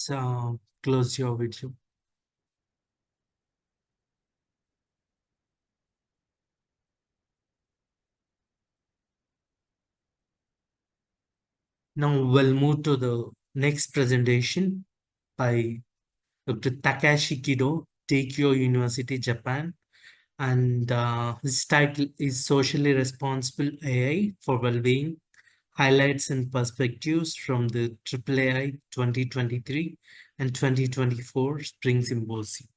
Please close your video. Now we'll move to the next presentation by Dr. Takashi Kido, Tokyo University, Japan. And his title is Socially Responsible AI for Wellbeing, Highlights and Perspectives from the AAAI 2023 and 2024 Spring Symposium.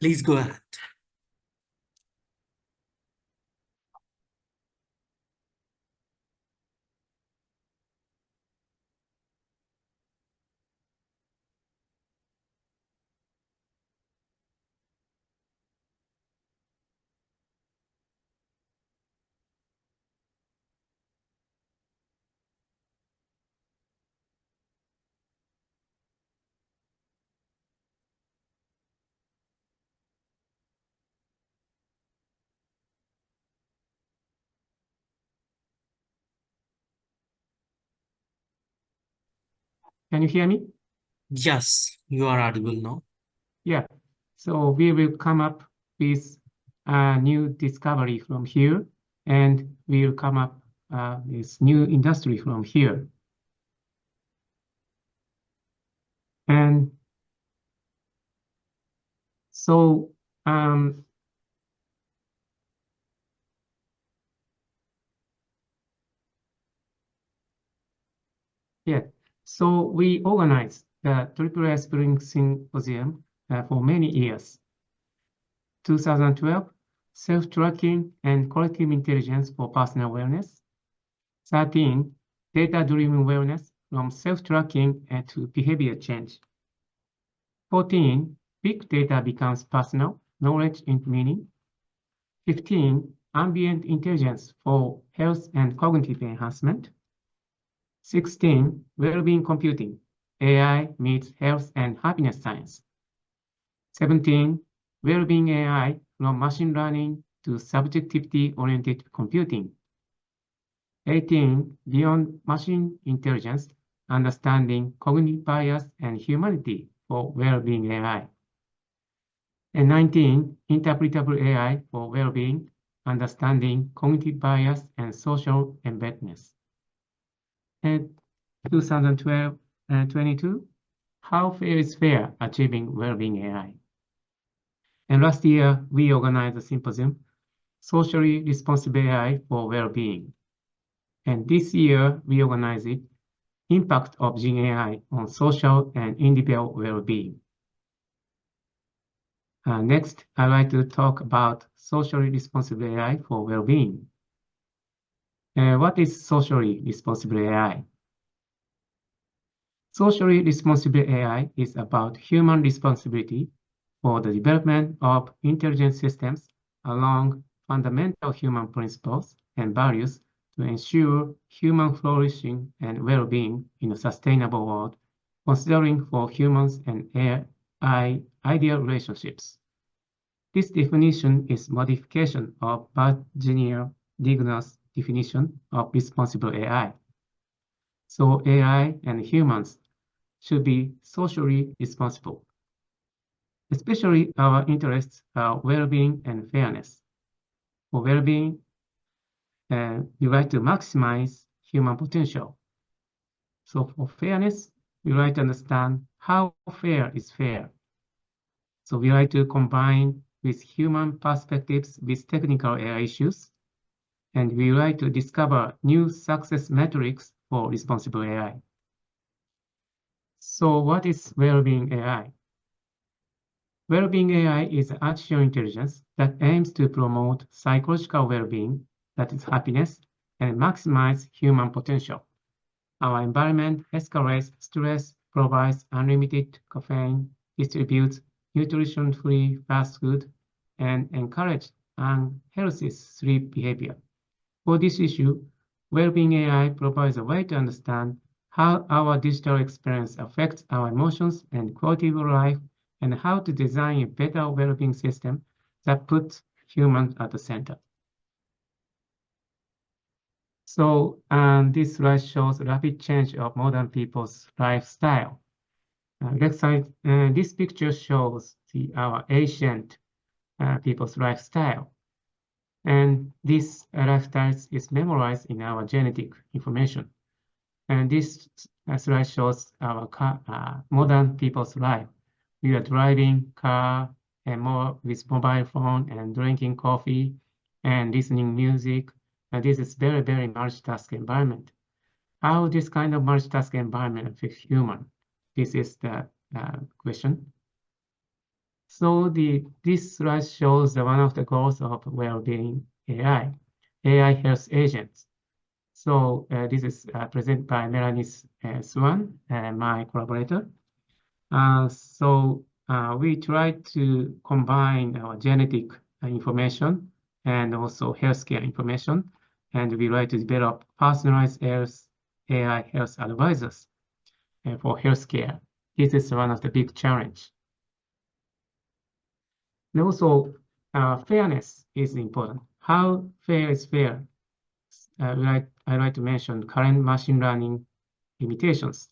Please go ahead. Can you hear me? Yes, you are audible now. Yeah. So we will come up with a new discovery from here, and we will come up with new industry from here. And so yeah, so we organized the AAA Spring Symposium for many years. 2012, self-tracking and collective intelligence for personal wellness. 13, data-driven wellness from self-tracking to behavior change. 14, big data becomes personal, knowledge into meaning. 15, ambient intelligence for health and cognitive enhancement. 16, well-being computing, AI meets health and happiness science. 17, well-being AI from machine learning to subjectivity-oriented computing. 18, beyond machine intelligence, understanding cognitive bias and humanity for well-being AI. And 19, interpretable AI for well-being, understanding cognitive bias and social embeddedness. And 2012 and 22, how fair is fair achieving well-being AI? And last year, we organized a symposium, Socially Responsible AI for Well-being. And this year, we organized it, Impact of Gen AI on Social and Individual Well-being. Next, I'd like to talk about socially responsible AI for well-being. What is socially responsible AI? Socially responsible AI is about human responsibility for the development of intelligent systems along fundamental human principles and values to ensure human flourishing and well-being in a sustainable world, considering for humans and AI ideal relationships. This definition is modification of Virginia Digna's definition of responsible AI. So AI and humans should be socially responsible. Especially our interests are well-being and fairness. For well-being, we like to maximize human potential. So for fairness, we like to understand how fair is fair. So we like to combine with human perspectives with technical AI issues, and we like to discover new success metrics for responsible AI. So what is well-being AI? Well-being AI is artificial intelligence that aims to promote psychological well-being, that is happiness, and maximize human potential. Our environment escalates stress, provides unlimited caffeine, distributes nutrition-free fast food, and encourages unhealthy sleep behavior. For this issue, well-being AI provides a way to understand how our digital experience affects our emotions and quality of life, and how to design a better well-being system that puts humans at the center. So this slide shows rapid change of modern people's lifestyle. This picture shows our ancient people's lifestyle. And this lifestyle is memorized in our genetic information. And this slide shows our modern people's life. We are driving car and more with mobile phone and drinking coffee and listening music. And this is very, very multitask environment. How this kind of multitask environment affects human? This is the question. So this slide shows one of the goals of well-being AI health agents. So this is presented by Melanie Swan, my collaborator. So we try to combine our genetic information and also healthcare information, and we try to develop personalized AI health advisors for healthcare. This is one of the big challenge. And also, fairness is important. How fair is fair? I like to mention current machine learning limitations.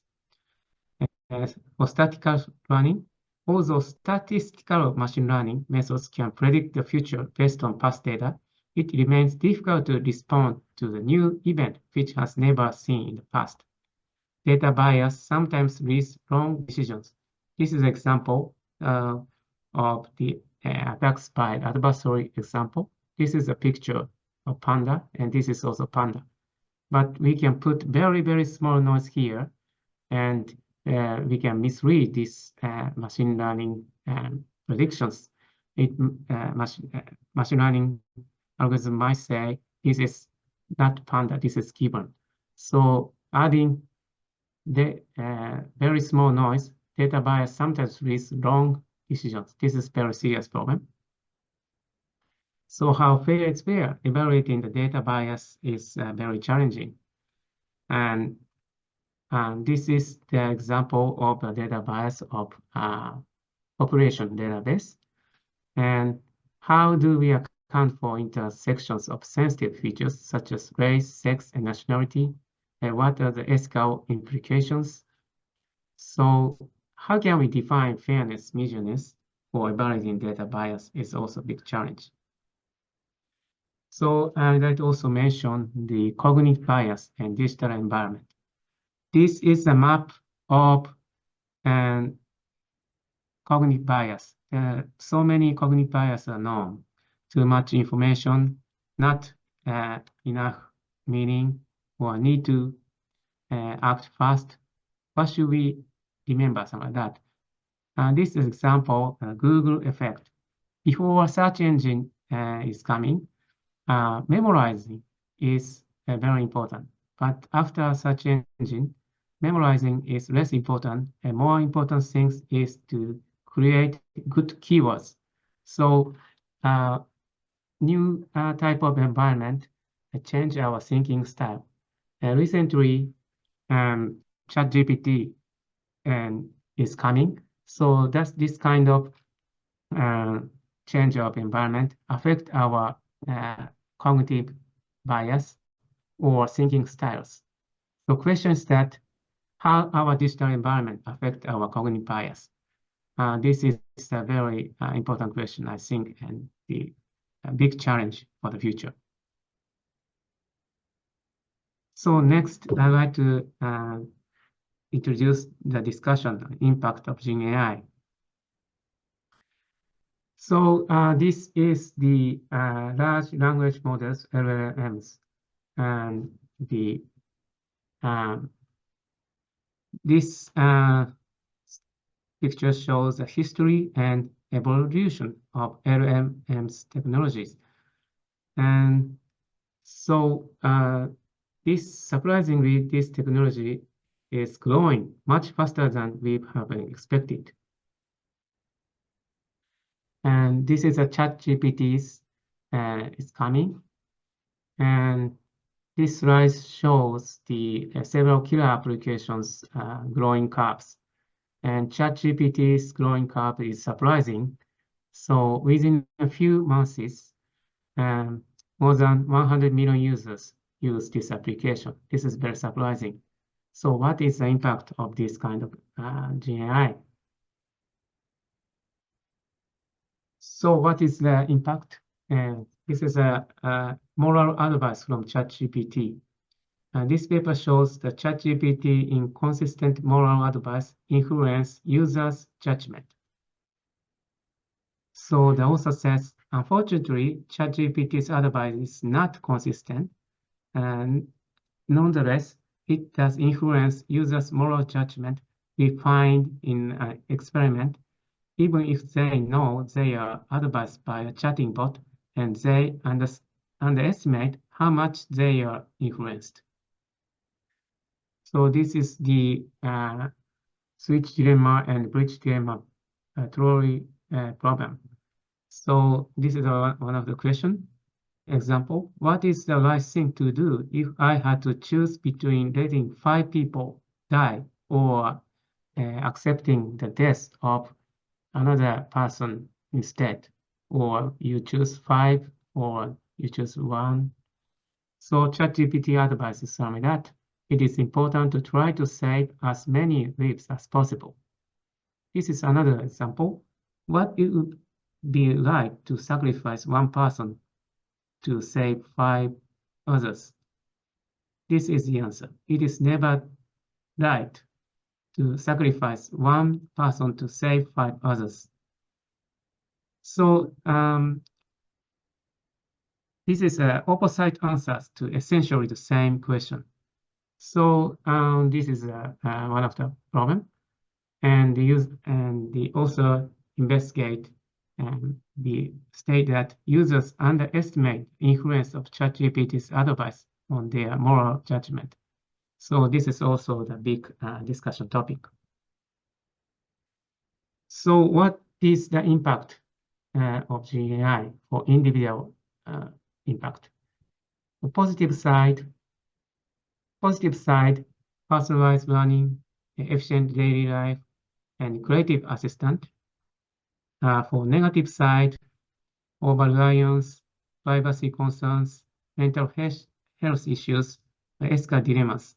For statistical learning, although statistical machine learning methods can predict the future based on past data, it remains difficult to respond to the new event which has never seen in the past. Data bias sometimes leads wrong decisions. This is an example of the attacks by adversary example. This is a picture of panda, and this is also panda. But we can put very, very small noise here, and we can misread these machine learning predictions. Machine learning algorithm might say, this is not panda, this is gibbon. So adding the very small noise, data bias sometimes leads wrong decisions. This is very serious problem. So how fair is fair? Evaluating the data bias is very challenging. And this is the example of the data bias of population database. And how do we account for intersections of sensitive features such as race, sex, and nationality? And what are the ethical implications? So how can we define fairness measurements for evaluating data bias is also a big challenge. So I'd like to also mention the cognitive bias and digital environment. This is a map of cognitive bias. So many cognitive bias are known. Too much information, not enough meaning, or need to act fast. What should we remember? Some of that. This is example, Google effect. Before a search engine is coming, memorizing is very important. But after a search engine, memorizing is less important, and more important things is to create good keywords. So new type of environment change our thinking style. Recently, ChatGPT is coming. So that's this kind of change of environment affect our cognitive bias or thinking styles. The question is that how our digital environment affect our cognitive bias. This is a very important question, I think, and the big challenge for the future. So next, I'd like to introduce the discussion on impact of Gen AI. So this is the large language models, LLMs, and this picture shows the history and evolution of LLMs technologies. And so surprisingly, this technology is growing much faster than we have expected. And this is a ChatGPT's is coming. And this slide shows the several killer applications growing curves. And ChatGPT's growing curve is surprising. So within a few months, more than 100 million users use this application. This is very surprising. So what is the impact of this kind of GenAI? So what is the impact? This is a moral advice from ChatGPT. This paper shows that ChatGPT inconsistent moral advice influence users' judgment. So the author says, unfortunately, ChatGPT's advice is not consistent, and nonetheless, it does influence users' moral judgment we find in an experiment, even if they know they are advised by a chatting bot and they underestimate how much they are influenced. So this is the switch dilemma and bridge dilemma trolley problem. So this is one of the questions. Example, what is the right thing to do if I had to choose between letting 5 people die or accepting the death of another person instead? Or you choose 5 or you choose 1. So ChatGPT advises me that it is important to try to save as many lives as possible. This is another example. What it would be like to sacrifice 1 person to save 5 others? This is the answer. It is never right to sacrifice 1 person to save 5 others. So this is opposite answers to essentially the same question. So this is one of the problem, and the author investigate the state that users underestimate influence of ChatGPT's advice on their moral judgment. So this is also the big discussion topic. So what is the impact of GenAI for individual impact? The positive side, personalized learning, efficient daily life, and creative assistant. For negative side, over-reliance, privacy concerns, mental health issues, ethical dilemmas.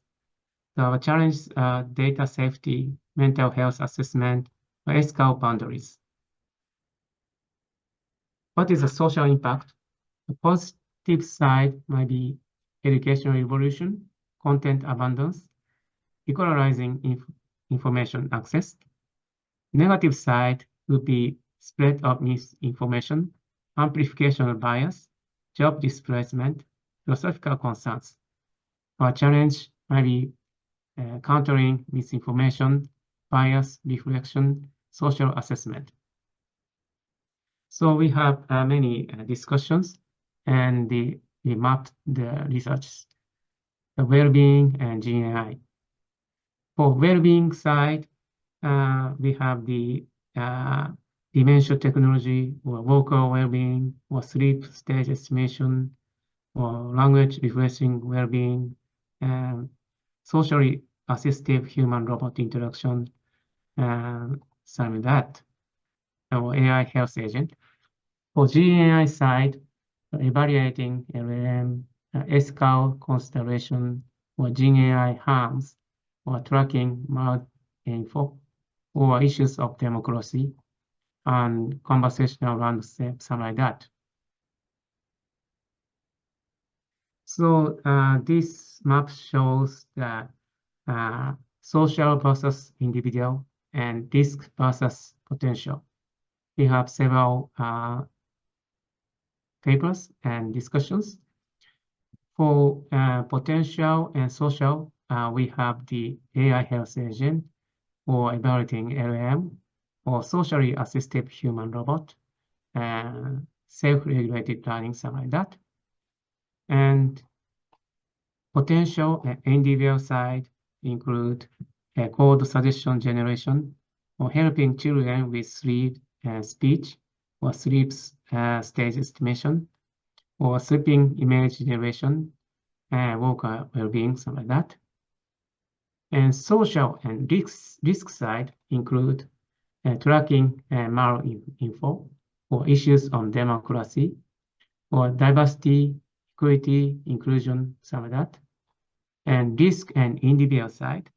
The challenge data safety, mental health assessment, ethical boundaries. What is the social impact? The positive side might be educational revolution, content abundance, equalizing information access. Negative side would be spread of misinformation, amplification of bias, job displacement, philosophical concerns. Our challenge might be countering misinformation, bias, reflection, social assessment. So we have many discussions, and we mapped the research, the well-being and GenAI. For well-being side, we have the dementia technology, or vocal well-being, or sleep stage estimation, or language refreshing well-being, and socially assistive human-robot interaction, some of that, or AI health agent. For GenAI side, evaluating LLM, ethical consideration, or GenAI harms, or tracking malinfo, or issues of democracy, and conversational landscape, something like that. So this map shows the social versus individual and risk versus potential. We have several papers and discussions. For potential and social, we have the AI health agent, or evaluating LLM, or socially assistive human robot, self-regulated learning, something like that. And potential and individual side include code suggestion generation, or helping children with sleep speech, or sleep stage estimation, or sleeping image generation, vocal well-being, something like that. And social and risk side include tracking malinfo, or issues on democracy, or diversity, equity, inclusion, some of that. And risk and individual side,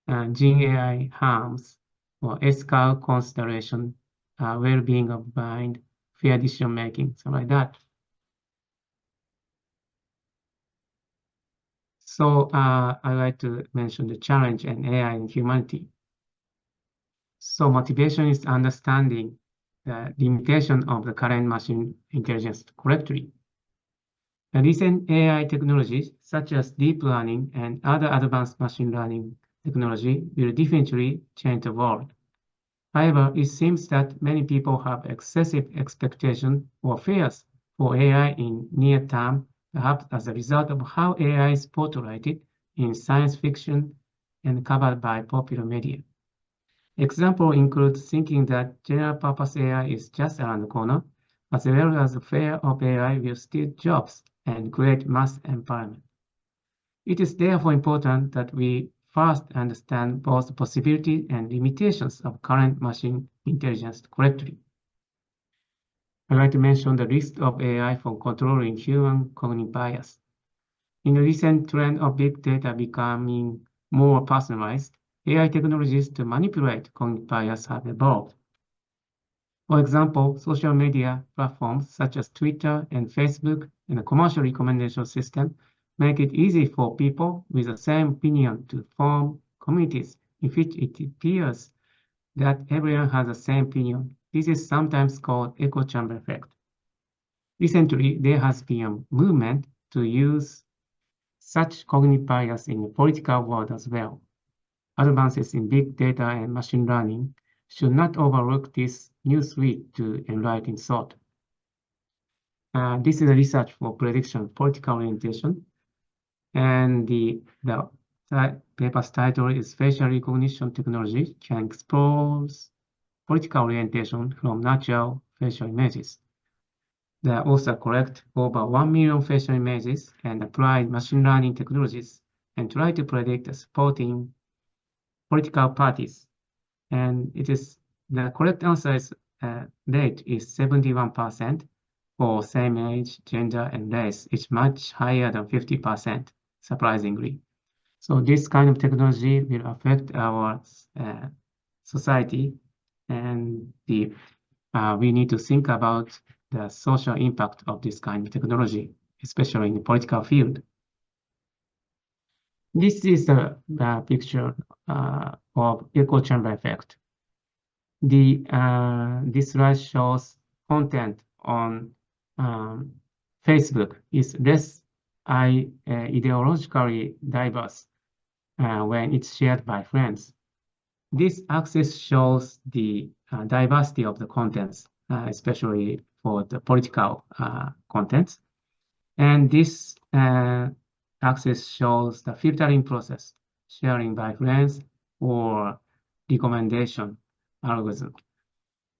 Gen AI harms or ethical consideration, well-being of mind, fair decision making, something like that. So I'd like to mention the challenge in AI and humanity. So motivation is understanding the limitation of the current machine intelligence correctly. The recent AI technologies, such as deep learning and other advanced machine learning technology, will definitely change the world. However, it seems that many people have excessive expectations or fears for AI in near term, perhaps as a result of how AI is portrayed in science fiction and covered by popular media. Example includes thinking that general purpose AI is just around the corner, as well as the fear of AI will steal jobs and create mass empowerment. It is therefore important that we first understand both the possibilities and limitations of current machine intelligence correctly. I'd like to mention the risk of AI for controlling human cognitive bias. In the recent trend of big data becoming more personalized, AI technologies to manipulate cognitive bias have evolved. For example, social media platforms such as Twitter and Facebook and a commercial recommendation system make it easy for people with the same opinion to form communities in which it appears that everyone has the same opinion. This is sometimes called echo chamber effect. Recently, there has been a movement to use such cognitive bias in the political world as well. Advances in big data and machine learning should not overlook this new suite to enlighten thought. This is a research for prediction of political orientation. And the paper's title is Facial Recognition Technology Can Expose Political Orientation from Natural Facial Images. The author collected over 1 million facial images and applied machine learning technologies and tried to predict the supporting political parties. And the correct answer rate is 71% for same age, gender, and race. It's much higher than 50%, surprisingly. So this kind of technology will affect our society, and we need to think about the social impact of this kind of technology, especially in the political field. This is the picture of echo chamber effect. This slide shows content on Facebook is less ideologically diverse when it's shared by friends. This axis shows the diversity of the contents, especially for the political contents. And this axis shows the filtering process, sharing by friends or recommendation algorithm.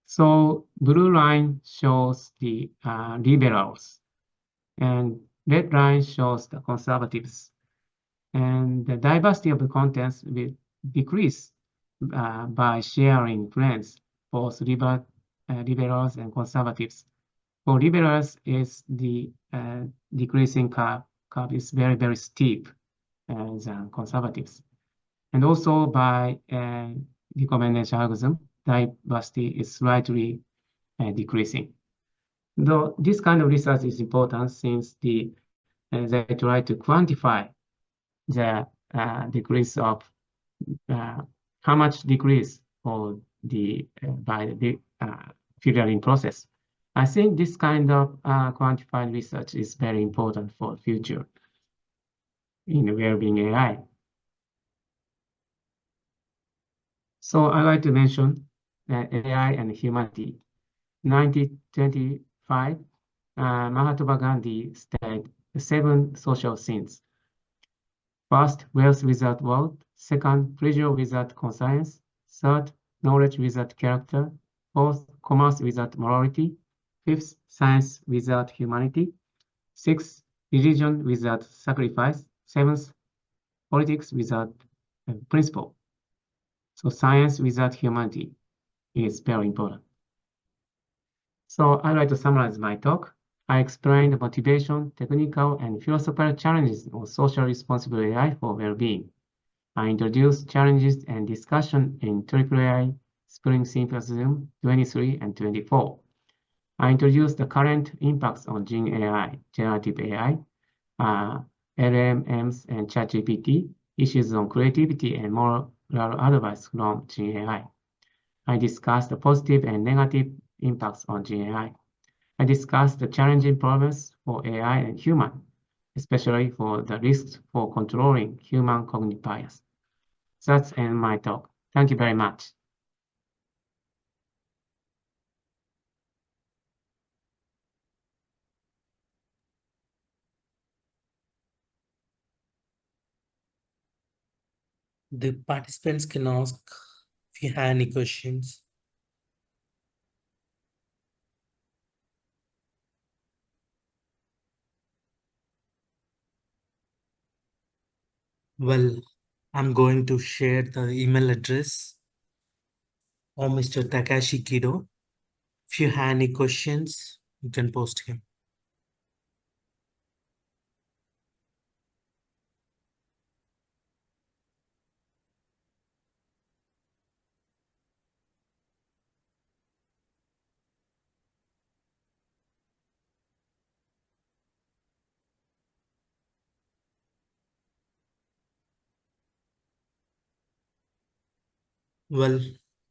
So blue line shows the liberals, and red line shows the conservatives. And the diversity of the contents will decrease by sharing friends, both liberals and conservatives. For liberals, is the decreasing curve is very, very steep than conservatives. And also by recommendation algorithm, diversity is slightly decreasing. Though this kind of research is important since they try to quantify the decrease of how much decrease for by the filtering process. I think this kind of quantified research is very important for the future in well-being AI. So I'd like to mention AI and humanity. 1925, Mahatma Gandhi stated the 7 social sins. First, wealth without wealth. Second, pleasure without conscience. Third, knowledge without character. Fourth, commerce without morality. Fifth, science without humanity. Sixth, religion without sacrifice. Seventh, politics without principle. So science without humanity is very important. So I'd like to summarize my talk. I explained the motivation, technical, and philosophical challenges of social responsible AI for well-being. I introduced challenges and discussion in AAA Spring Symposium 23 and 24. I introduced the current impacts on Gen AI, generative AI, LMMs, and ChatGPT, issues on creativity and moral advice from Gen AI. I discussed the positive and negative impacts on Gen AI. I discussed the challenging problems for AI and human, especially for the risks for controlling human cognitive bias. That's end my talk. Thank you very much. The participants can ask if you have any questions. Well, I'm going to share the email address of Mr. Takashi Kido. If you have any questions, you can post him. Well,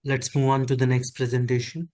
let's move on to the next presentation.